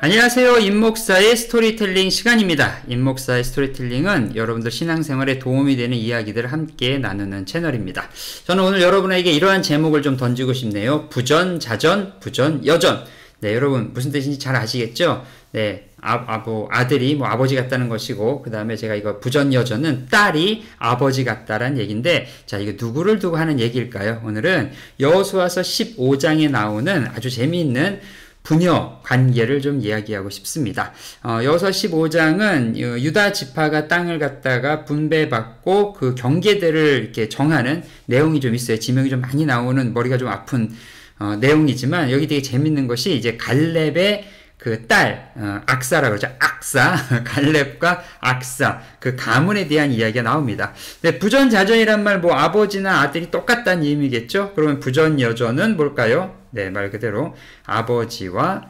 안녕하세요. 임목사의 스토리텔링 시간입니다. 임목사의 스토리텔링은 여러분들 신앙생활에 도움이 되는 이야기들을 함께 나누는 채널입니다. 저는 오늘 여러분에게 이러한 제목을 좀 던지고 싶네요. 부전자전, 부전여전. 네, 여러분 무슨 뜻인지 잘 아시겠죠? 네, 아들이 아버지 같다는 것이고, 그 다음에 제가 이거 부전여전은 딸이 아버지 같다라는 얘기인데, 자, 이거 누구를 두고 하는 얘기일까요? 오늘은 여호수아서 15장에 나오는 아주 재미있는 부녀 관계를 좀 이야기하고 싶습니다. 여호수아 15장은 유다 지파가 땅을 갖다가 분배받고 그 경계들을 이렇게 정하는 내용이 좀 있어요. 지명이 좀 많이 나오는 머리가 좀 아픈 내용이지만, 여기 되게 재밌는 것이 이제 갈렙의 그 딸, 악사라고 그러죠. 악사. 갈렙과 악사. 그 가문에 대한 이야기가 나옵니다. 근데 부전자전이란 말, 아버지나 아들이 똑같다는 의미겠죠? 그러면 부전여전은 뭘까요? 네, 말 그대로 아버지와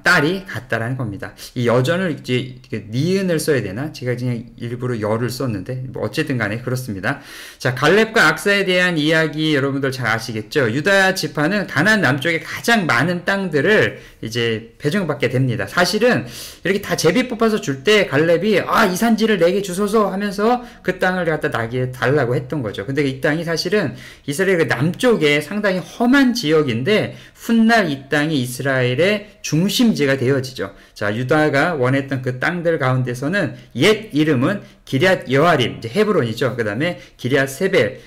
딸이 같다라는 겁니다. 이 여전을 이제 니은을 써야 되나? 제가 그냥 일부러 여를 썼는데, 어쨌든 간에 그렇습니다. 자, 갈렙과 악사에 대한 이야기 여러분들 잘 아시겠죠? 유다 지파는 가나안 남쪽에 가장 많은 땅들을 이제 배정받게 됩니다. 사실은 이렇게 다 제비 뽑아서 줄 때 갈렙이 이 산지를 내게 주소서 하면서 그 땅을 갖다 나게 달라고 했던 거죠. 근데 이 땅이 사실은 이스라엘 그 남쪽에 상당히 험한 지역인데, 훗날 이 땅이 이스라엘의 중심지가 되어지죠. 자, 유다가 원했던 그 땅들 가운데서는 옛 이름은 기럇 여아림, 이제 헤브론이죠. 그 다음에 기럇 세벨,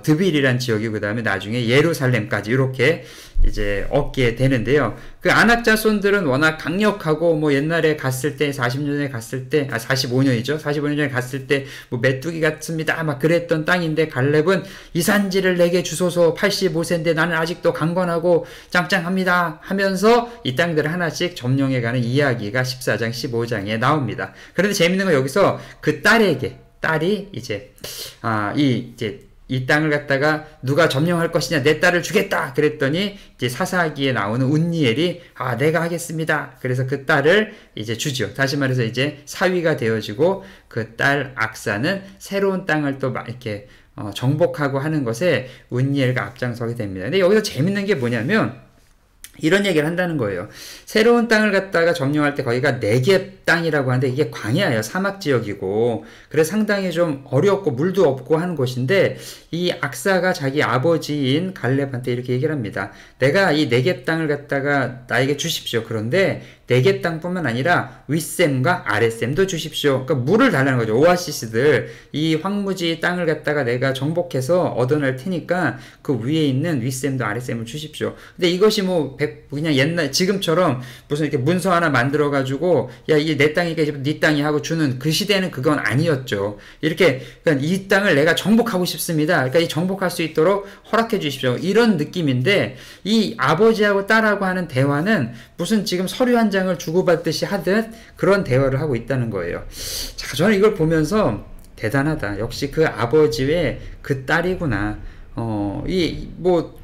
드빌이란 지역이고, 그 다음에 나중에 예루살렘까지 이렇게 이제 얻게 되는데요. 그 아낙 자손들은 워낙 강력하고, 옛날에 갔을 때, 40년 전에 갔을 때, 45년이죠. 45년 전에 갔을 때, 메뚜기 같습니다. 막 그랬던 땅인데, 갈렙은 이 산지를 내게 주소서, 85세인데 나는 아직도 강건하고 짱짱합니다 하면서 이 땅들을 하나씩 점령해가는 이야기가 14장, 15장에 나옵니다. 그런데 재밌는 건 여기서 그 딸이 이제, 이 땅을 갖다가 누가 점령할 것이냐, 내 딸을 주겠다 그랬더니 이제 사사기에 나오는 운니엘이 내가 하겠습니다. 그래서 그 딸을 이제 주죠. 다시 말해서 이제 사위가 되어지고, 그 딸 악사는 새로운 땅을 또 이렇게 정복하고 하는 것에 운니엘가 앞장서게 됩니다. 근데 여기서 재밌는 게 뭐냐면, 이런 얘기를 한다는 거예요. 새로운 땅을 갖다가 점령할 때 거기가 네겝 땅이라고 하는데, 이게 광야예요. 사막 지역이고, 그래서 상당히 좀 어렵고 물도 없고 하는 곳인데, 이 악사가 자기 아버지인 갈렙한테 이렇게 얘기를 합니다. 내가 이 네겝 땅을 갖다가 나에게 주십시오. 그런데 네겝 땅뿐만 아니라 윗샘과 아랫샘도 주십시오. 그러니까 물을 달라는 거죠. 오아시스들, 이 황무지 땅을 갖다가 내가 정복해서 얻어낼 테니까 그 위에 있는 윗샘도 아랫샘을 주십시오. 근데 이것이 그냥 옛날 지금처럼 무슨 이렇게 문서 하나 만들어 가지고 이게 내 땅이니까 이제 네 땅이 하고 주는 그 시대는 그건 아니었죠. 이렇게 그러니까 이 땅을 내가 정복하고 싶습니다. 그러니까 이 정복할 수 있도록 허락해 주십시오. 이런 느낌인데, 이 아버지하고 딸하고 하는 대화는 무슨 지금 서류 한 장을 주고받듯이 하듯 그런 대화를 하고 있다는 거예요. 자, 저는 이걸 보면서 대단하다. 역시 그 아버지의 그 딸이구나.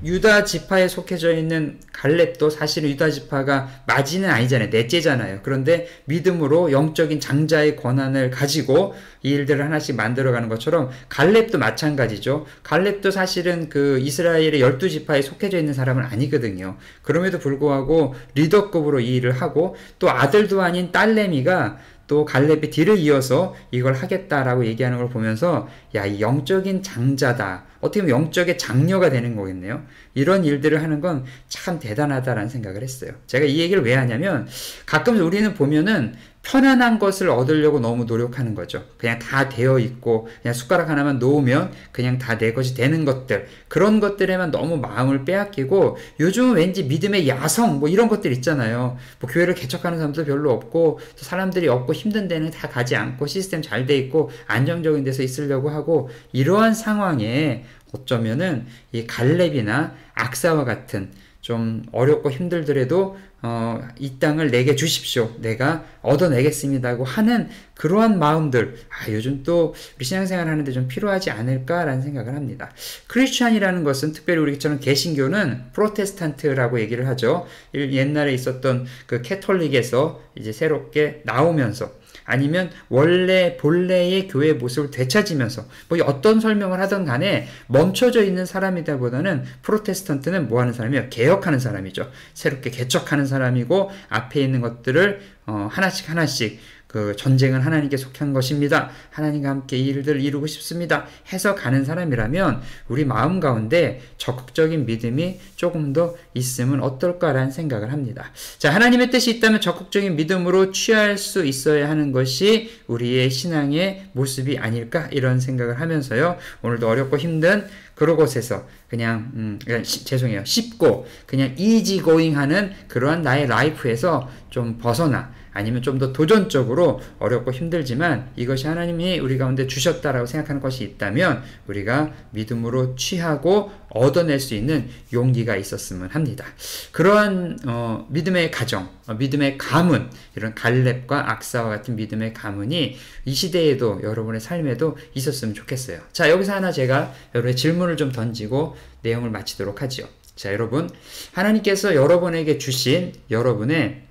유다 지파에 속해져 있는 갈렙도 사실은 유다 지파가 맞이는 아니잖아요. 넷째잖아요. 그런데 믿음으로 영적인 장자의 권한을 가지고 이 일들을 하나씩 만들어가는 것처럼 갈렙도 마찬가지죠. 갈렙도 사실은 그 이스라엘의 12지파에 속해져 있는 사람은 아니거든요. 그럼에도 불구하고 리더급으로 이 일을 하고, 또 아들도 아닌 딸내미가 또 갈렙의 뒤를 이어서 이걸 하겠다라고 얘기하는 걸 보면서, 이 영적인 장자다. 어떻게 보면 영적의 장녀가 되는 거겠네요. 이런 일들을 하는 건 참 대단하다라는 생각을 했어요. 제가 이 얘기를 왜 하냐면, 가끔 우리는 보면은 편안한 것을 얻으려고 너무 노력하는 거죠. 그냥 다 되어 있고, 그냥 숟가락 하나만 놓으면 그냥 다 내 것이 되는 것들, 그런 것들에만 너무 마음을 빼앗기고, 요즘은 왠지 믿음의 야성, 이런 것들 있잖아요. 교회를 개척하는 사람도 별로 없고, 사람들이 없고 힘든 데는 다 가지 않고, 시스템 잘 돼 있고 안정적인 데서 있으려고 하고, 이러한 상황에 어쩌면은 이 갈렙이나 악사와 같은 좀 어렵고 힘들더라도 이 땅을 내게 주십시오. 내가 얻어내겠습니다고 하는 그러한 마음들, 요즘 또 우리 신앙생활 하는데 좀 필요하지 않을까라는 생각을 합니다. 크리스찬이라는 것은, 특별히 우리처럼 개신교는 프로테스탄트라고 얘기를 하죠. 옛날에 있었던 그 캐톨릭에서 이제 새롭게 나오면서 아니면 원래 본래의 교회의 모습을 되찾으면서 뭐 어떤 설명을 하던 간에 멈춰져 있는 사람이다 보다는 프로테스탄트는 뭐 하는 사람이에요? 개혁하는 사람이죠. 새롭게 개척하는 사람이고 앞에 있는 것들을 하나씩 하나씩 그 전쟁은 하나님께 속한 것입니다. 하나님과 함께 이 일들을 이루고 싶습니다. 해서 가는 사람이라면 우리 마음 가운데 적극적인 믿음이 조금 더 있으면 어떨까라는 생각을 합니다. 자, 하나님의 뜻이 있다면 적극적인 믿음으로 취할 수 있어야 하는 것이 우리의 신앙의 모습이 아닐까 이런 생각을 하면서요. 오늘도 어렵고 힘든 그런 곳에서 그냥 죄송해요. 쉽고 그냥 이지고잉 하는 그러한 나의 라이프에서 좀 벗어나 아니면 좀 더 도전적으로 어렵고 힘들지만 이것이 하나님이 우리 가운데 주셨다라고 생각하는 것이 있다면 우리가 믿음으로 취하고 얻어낼 수 있는 용기가 있었으면 합니다. 그러한 믿음의 가정, 믿음의 가문, 이런 갈렙과 악사와 같은 믿음의 가문이 이 시대에도 여러분의 삶에도 있었으면 좋겠어요. 자, 여기서 하나 제가 여러분의 질문을 좀 던지고 내용을 마치도록 하죠. 자, 여러분, 하나님께서 여러분에게 주신 여러분의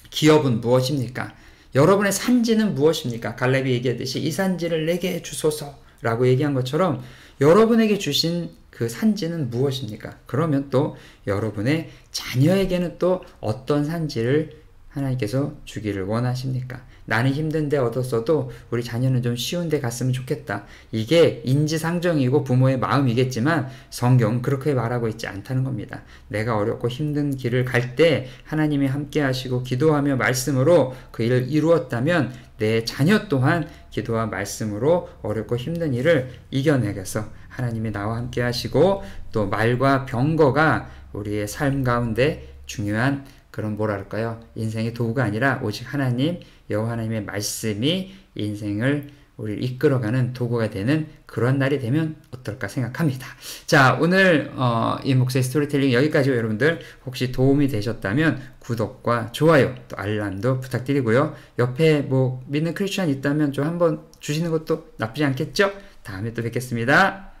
기업은 무엇입니까? 여러분의 산지는 무엇입니까? 갈렙이 얘기하듯이 이 산지를 내게 주소서라고 얘기한 것처럼 여러분에게 주신 그 산지는 무엇입니까? 그러면 또 여러분의 자녀에게는 또 어떤 산지를 하나님께서 주기를 원하십니까? 나는 힘든데 얻었어도 우리 자녀는 좀 쉬운데 갔으면 좋겠다. 이게 인지상정이고 부모의 마음이겠지만 성경은 그렇게 말하고 있지 않다는 겁니다. 내가 어렵고 힘든 길을 갈 때 하나님이 함께 하시고 기도하며 말씀으로 그 일을 이루었다면 내 자녀 또한 기도와 말씀으로 어렵고 힘든 일을 이겨내서 하나님이 나와 함께 하시고 또 말과 병거가 우리의 삶 가운데 중요한 그런 뭐랄까요? 인생의 도구가 아니라 오직 하나님, 여호와 하나님의 말씀이 인생을 우리를 이끌어가는 도구가 되는 그런 날이 되면 어떨까 생각합니다. 자, 오늘 이 목사의 스토리텔링 여기까지요. 여러분들 혹시 도움이 되셨다면 구독과 좋아요 또 알람도 부탁드리고요. 옆에 뭐 믿는 크리스찬 있다면 좀 한번 주시는 것도 나쁘지 않겠죠? 다음에 또 뵙겠습니다.